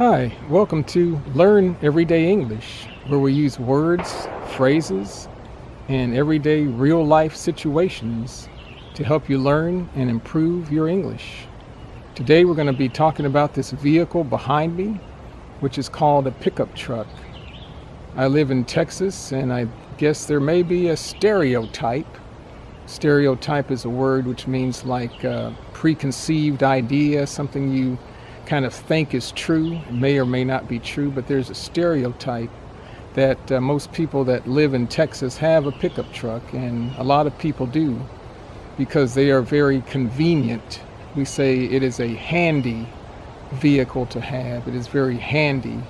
Hi, welcome to Learn Everyday English, where we use words, phrases, and everyday real-life situations to help you learn and improve your English. Today we're going to be talking about this vehicle behind me, which is called a pickup truck. I live in Texas, and I guess there may be a stereotype. Stereotype is a word which means like a preconceived idea, something you kind of think is true. It may or may not be true, but there's a stereotype that most people that live in Texas have a pickup truck, and a lot of people do because they are very convenient. We say it is a handy vehicle to have. It is very handy.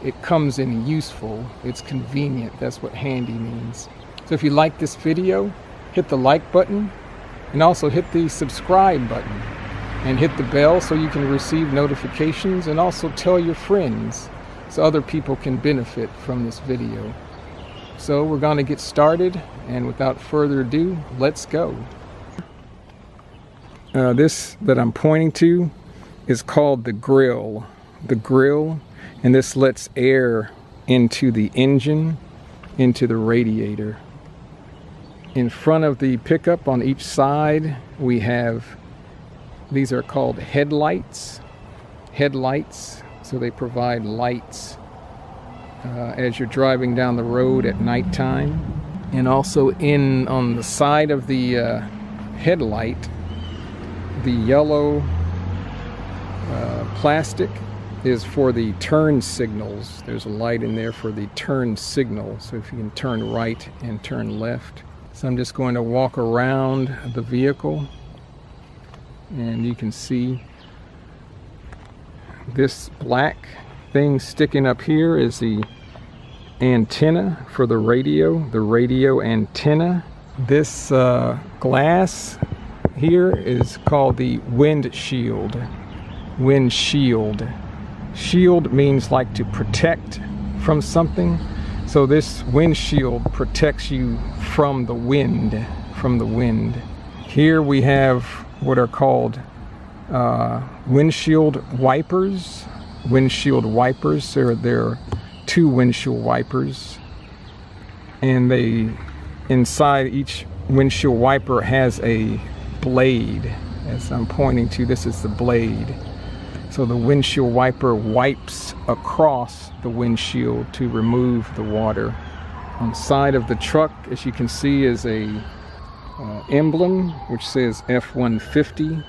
It comes in useful. It's convenient. That's what handy means. So if you like this video, hit the like button and also hit the subscribe button. And hit the bell so you can receive notifications, and also tell your friends so other people can benefit from this video. So we're going to get started, and without further ado, let's go. This that I'm pointing to is called the grill. The grill, and this lets air into the engine, into the radiator. In front of the pickup on each side, we have these are called headlights. Headlights, so they provide lights as you're driving down the road at nighttime. And also on the side of the headlight, the yellow plastic is for the turn signals. There's a light in there for the turn signal, so if you can turn right and turn left. So I'm just going to walk around the vehicle, and you can see this black thing sticking up here is the antenna for the radio antenna. This glass here is called the windshield. Windshield. Shield means like to protect from something. So this windshield protects you from the wind. Here we have what are called windshield wipers. Windshield wipers. There are two windshield wipers, and inside each windshield wiper has a blade. As I'm pointing to, this is the blade. So the windshield wiper wipes across the windshield to remove the water. On the side of the truck, as you can see, is a emblem which says F-150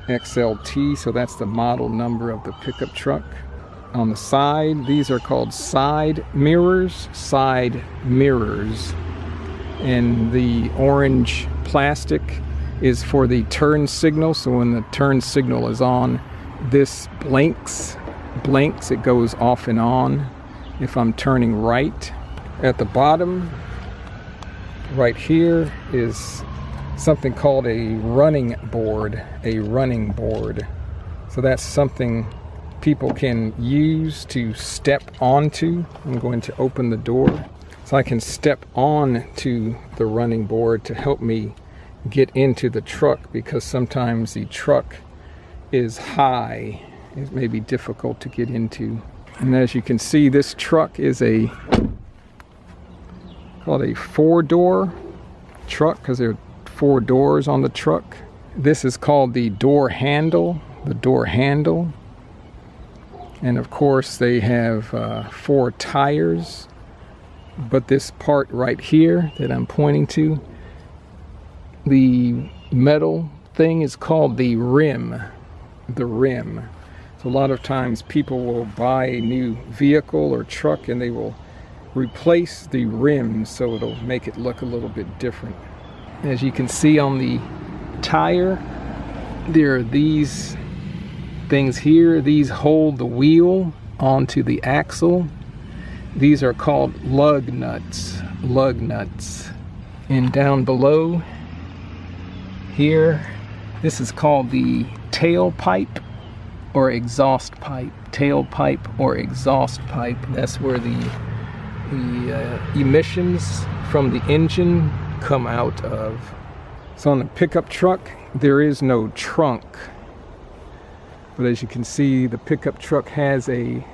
XLT, so that's the model number of the pickup truck. On the side, these are called side mirrors. And the orange plastic is for the turn signal, so when the turn signal is on, this blinks, it goes off and on if I'm turning right. At the bottom right here is something called a running board. So that's something people can use to step onto. I'm going to open the door so I can step on to the running board to help me get into the truck, because sometimes the truck is high. It may be difficult to get into. And as you can see, this truck is called a four-door truck because there are four doors on the truck. This is called the door handle. And of course they have 4 tires. But this part right here that I'm pointing to, the metal thing, is called the rim. So a lot of times people will buy a new vehicle or truck and they will replace the rim so it'll make it look a little bit different. As you can see on the tire, there are these things here. These hold the wheel onto the axle. These are called lug nuts. And down below here, this is called the tailpipe or exhaust pipe. That's where the emissions from the engine come out of. So on the pickup truck, there is no trunk. But as you can see, the pickup truck has a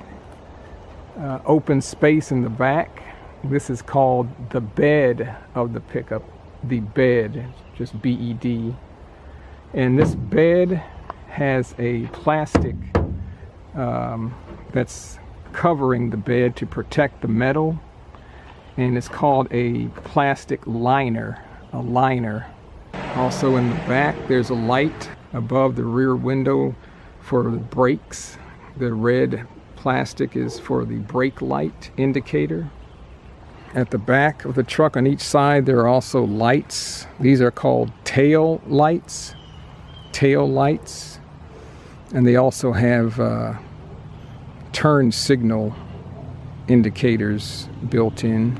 open space in the back. This is called the bed of the pickup. The bed, just B-E-D. And this bed has a plastic that's covering the bed to protect the metal, and it's called a plastic liner, a liner. Also in the back there's a light above the rear window for the brakes. The red plastic is for the brake light indicator. At the back of the truck on each side there are also lights. These are called tail lights, and they also have turn signal indicators built in.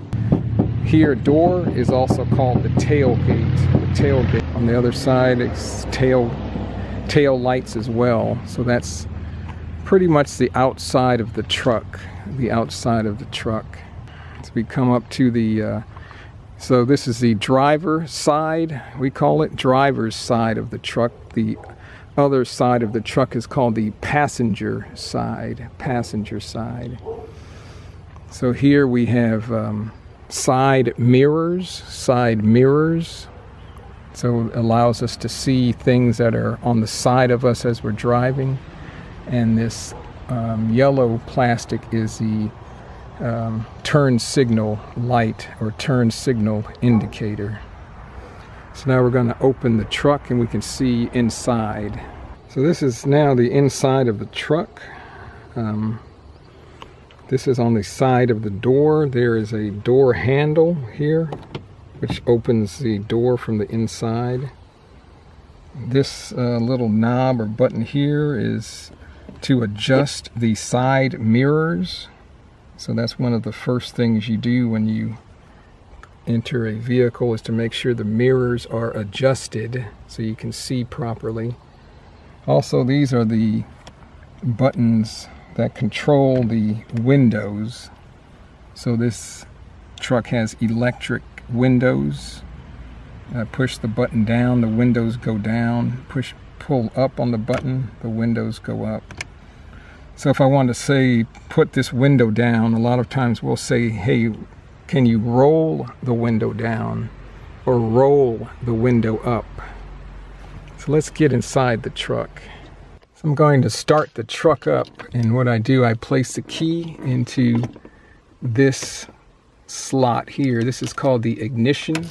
Here, door is also called the tailgate. The tailgate. On the other side, it's tail lights as well. So that's pretty much the outside of the truck. The outside of the truck. As we come up to the, so this is the driver side. We call it driver's side of the truck. The other side of the truck is called the passenger side. Passenger side. So here we have side mirrors. So it allows us to see things that are on the side of us as we're driving. And this yellow plastic is the turn signal light or turn signal indicator. So now we're going to open the truck and we can see inside. So this is now the inside of the truck. This is on the side of the door. There is a door handle here, which opens the door from the inside. This little knob or button here is to adjust the side mirrors. So that's one of the first things you do when you enter a vehicle, is to make sure the mirrors are adjusted so you can see properly. Also, these are the buttons that control the windows. So this truck has electric windows. Push the button down, the windows go down. Pull up on the button, the windows go up. So if I want to say put this window down, a lot of times we'll say, hey, can you roll the window down or roll the window up? So let's get inside the truck. So I'm going to start the truck up, and what I do, I place the key into this slot here. This is called the ignition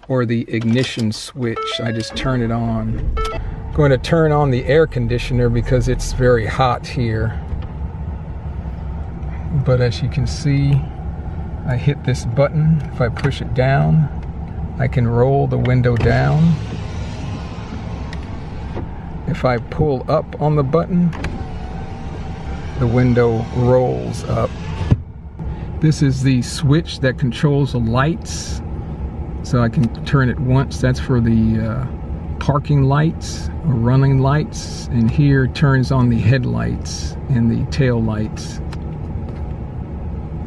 or the ignition switch. I just turn it on. I'm going to turn on the air conditioner because it's very hot here. But as you can see, I hit this button. If I push it down, I can roll the window down. If I pull up on the button, the window rolls up. This is the switch that controls the lights. So I can turn it once. That's for the parking lights or running lights. And here it turns on the headlights and the tail lights.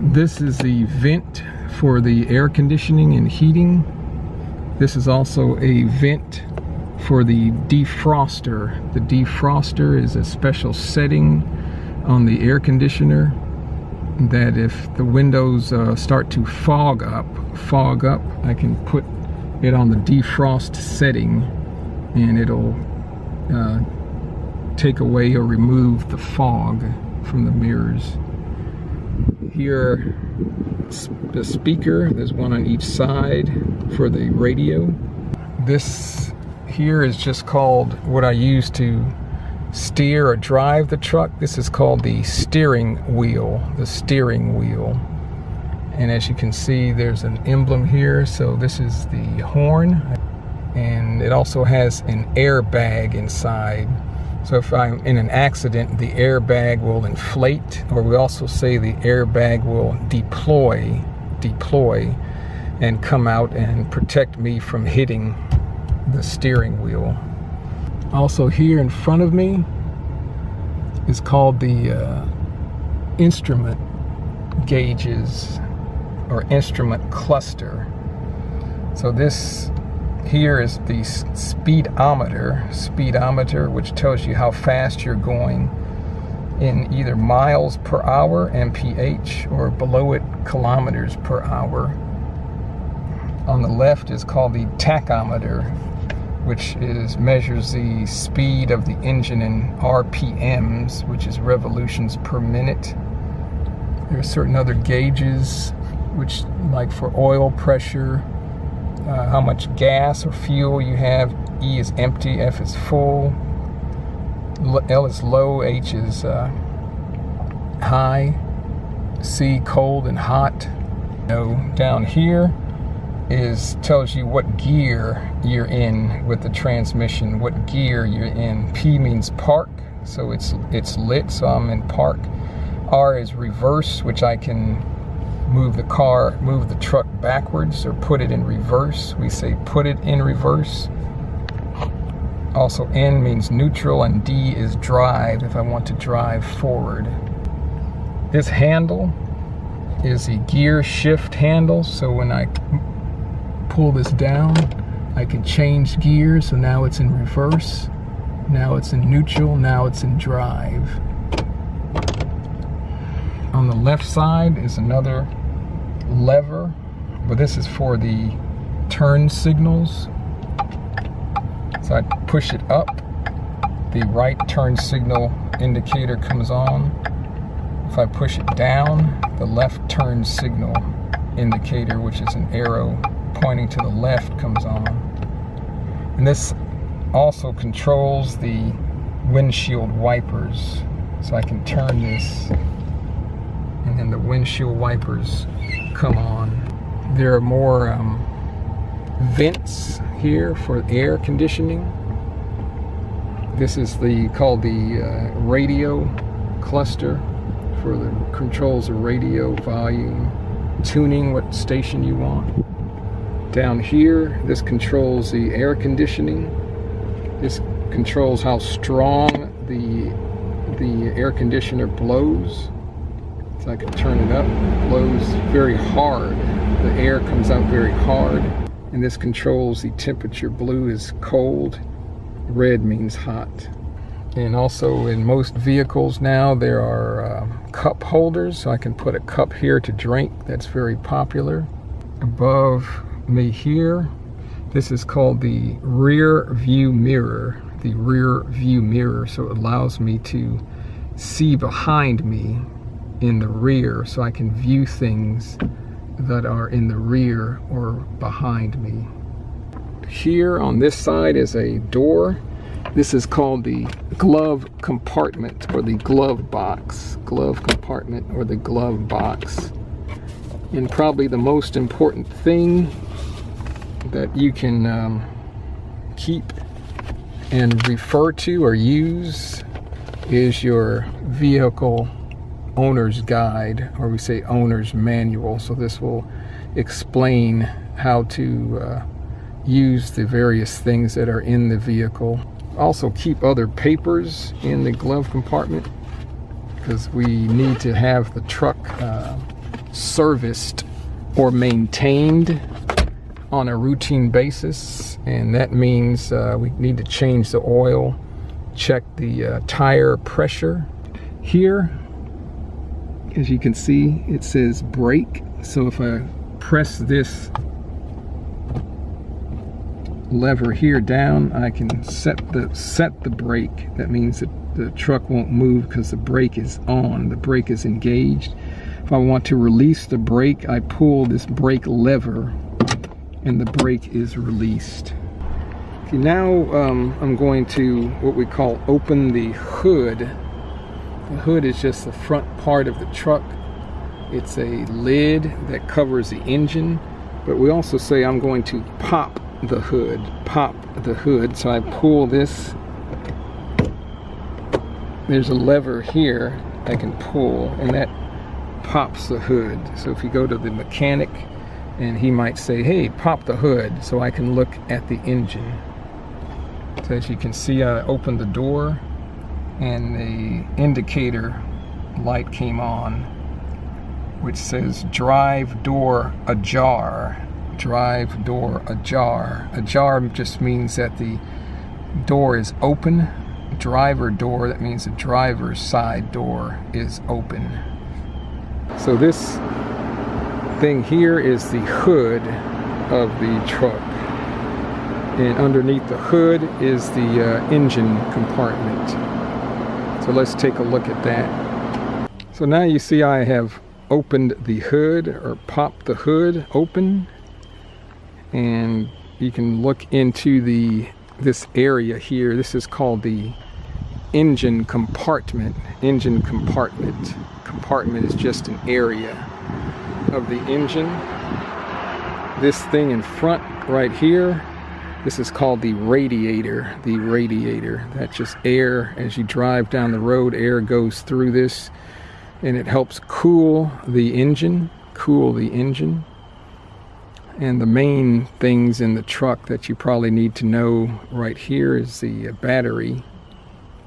This is the vent for the air conditioning and heating. This is also a vent for the defroster. The defroster is a special setting on the air conditioner that if the windows start to fog up, I can put it on the defrost setting and it'll take away or remove the fog from the mirrors. Here, the speaker, there's one on each side for the radio. This here is just called what I use to steer or drive the truck. This is called the steering wheel, And as you can see, there's an emblem here. So this is the horn, and it also has an airbag inside. So if I'm in an accident, the airbag will inflate, or we also say the airbag will deploy and come out and protect me from hitting the steering wheel. Also here in front of me is called the instrument gauges or instrument cluster. So this Here is the speedometer, which tells you how fast you're going in either miles per hour, mph, or below it, kilometers per hour. On the left is called the tachometer, which measures the speed of the engine in RPMs, which is revolutions per minute. There are certain other gauges, which, like for oil pressure, how much gas or fuel you have. E is empty, F is full, L is low, H is high, C cold and hot. Down here tells you what gear you're in with the transmission, what gear you're in. P means park, so it's lit, so I'm in park. R is reverse, which I can move the truck backwards or put it in reverse. We say put it in reverse. Also, N means neutral, and D is drive, if I want to drive forward. This handle is the gear shift handle, so when I pull this down, I can change gears. So now it's in reverse, now it's in neutral, now it's in drive. On the left side is another lever, but this is for the turn signals. So I push it up, the right turn signal indicator comes on. If I push it down, the left turn signal indicator, which is an arrow pointing to the left, comes on. And this also controls the windshield wipers. So I can turn this, and then the windshield wipers come on. There are more vents here for air conditioning. This is called the radio cluster, for the controls of radio, volume, tuning, what station you want. Down here, this controls the air conditioning. This controls how strong the air conditioner blows. So I can turn it up. It blows very hard. The air comes out very hard. And this controls the temperature. Blue is cold, red means hot. And also in most vehicles now there are cup holders, so I can put a cup here to drink. That's very popular. Above me here, this is called the rear view mirror. The rear view mirror, so it allows me to see behind me in the rear, so I can view things that are in the rear or behind me. Here on this side is a door. This is called the glove compartment, or the glove box. Glove compartment or the glove box. And probably the most important thing that you can keep and refer to or use is your vehicle owner's guide, or we say owner's manual. So this will explain how to use the various things that are in the vehicle. Also keep other papers in the glove compartment, because we need to have the truck serviced or maintained on a routine basis, and that means we need to change the oil, check the tire pressure. Here, as you can see, it says brake. So if I press this lever here down, I can set the brake. That means that the truck won't move because the brake is on, the brake is engaged. If I want to release the brake, I pull this brake lever and the brake is released. Okay, now I'm going to what we call open the hood. The hood is just the front part of the truck. It's a lid that covers the engine, but we also say I'm going to pop the hood. Pop the hood. So I pull this. There's a lever here I can pull, and that pops the hood. So if you go to the mechanic and he might say, hey, pop the hood, so I can look at the engine. So as you can see, I opened the door and the indicator light came on, which says drive door ajar. drive door ajar. Ajar just means that the door is open. Driver door, that means the driver's side door is open. So this thing here is the hood of the truck. And underneath the hood is the engine compartment. So let's take a look at that. So now you see I have opened the hood, or popped the hood open, and you can look into this area here. This is called the engine compartment. Engine compartment. Compartment is just an area of the engine. This thing in front right here, this is called the radiator. The radiator. That's just air. As you drive down the road, air goes through this, and it helps cool the engine. Cool the engine. And the main things in the truck that you probably need to know right here is the battery,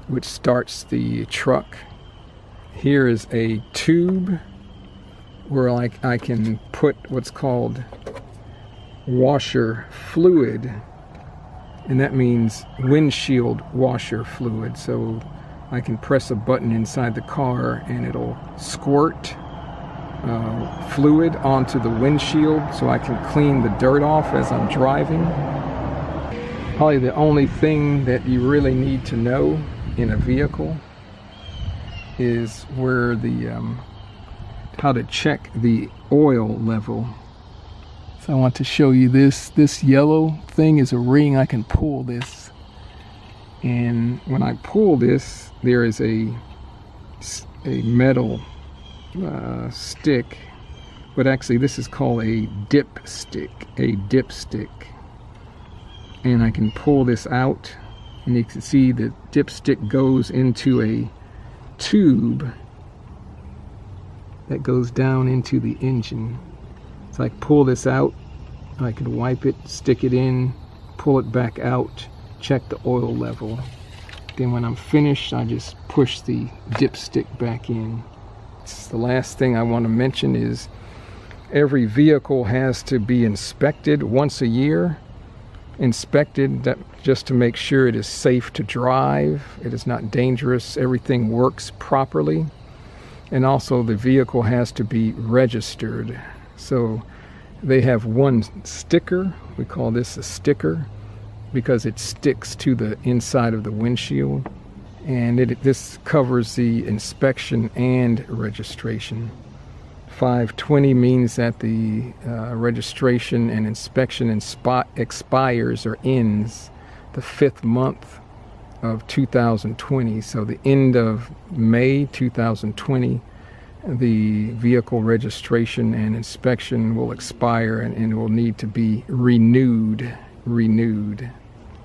which starts the truck. Here is a tube where I can put what's called washer fluid, and that means windshield washer fluid. So I can press a button inside the car and it'll squirt fluid onto the windshield so I can clean the dirt off as I'm driving. Probably the only thing that you really need to know in a vehicle is where how to check the oil level. So I want to show you this. This yellow thing is a ring. I can pull this, and when I pull this, there is a metal stick, but actually this is called a dipstick. A dipstick, and I can pull this out, and you can see the dipstick goes into a tube that goes down into the engine. So I pull this out, I can wipe it, stick it in, pull it back out, check the oil level. Then when I'm finished, I just push the dipstick back in. The last thing I want to mention is every vehicle has to be inspected once a year. Inspected just to make sure it is safe to drive, it is not dangerous, everything works properly. And also the vehicle has to be registered. So they have one sticker, we call this a sticker, because it sticks to the inside of the windshield. And this covers the inspection and registration. 520 means that the registration and inspection expires or ends the 5th month of 2020. So the end of May 2020, the vehicle registration and inspection will expire, and it will need to be renewed.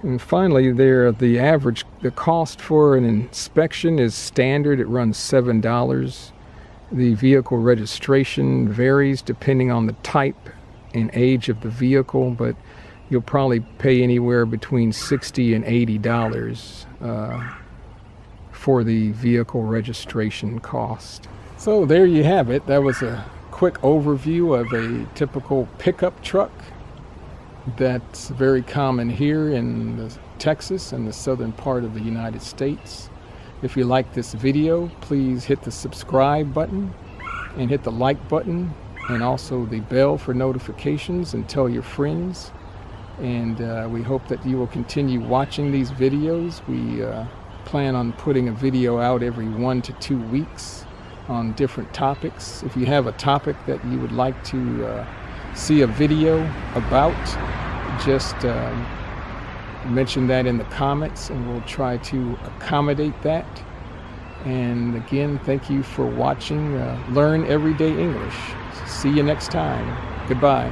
And finally, the cost for an inspection is standard. It runs $7. The vehicle registration varies depending on the type and age of the vehicle, but you'll probably pay anywhere between $60 and $80 for the vehicle registration cost. So there you have it. That was a quick overview of a typical pickup truck that's very common here in Texas and the southern part of the United States. If you like this video, please hit the subscribe button and hit the like button, and also the bell for notifications, and tell your friends. And we hope that you will continue watching these videos. We plan on putting a video out every 1 to 2 weeks on different topics. If you have a topic that you would like to see a video about, just mention that in the comments and we'll try to accommodate that. And again, thank you for watching Learn Everyday English. See you next time. Goodbye.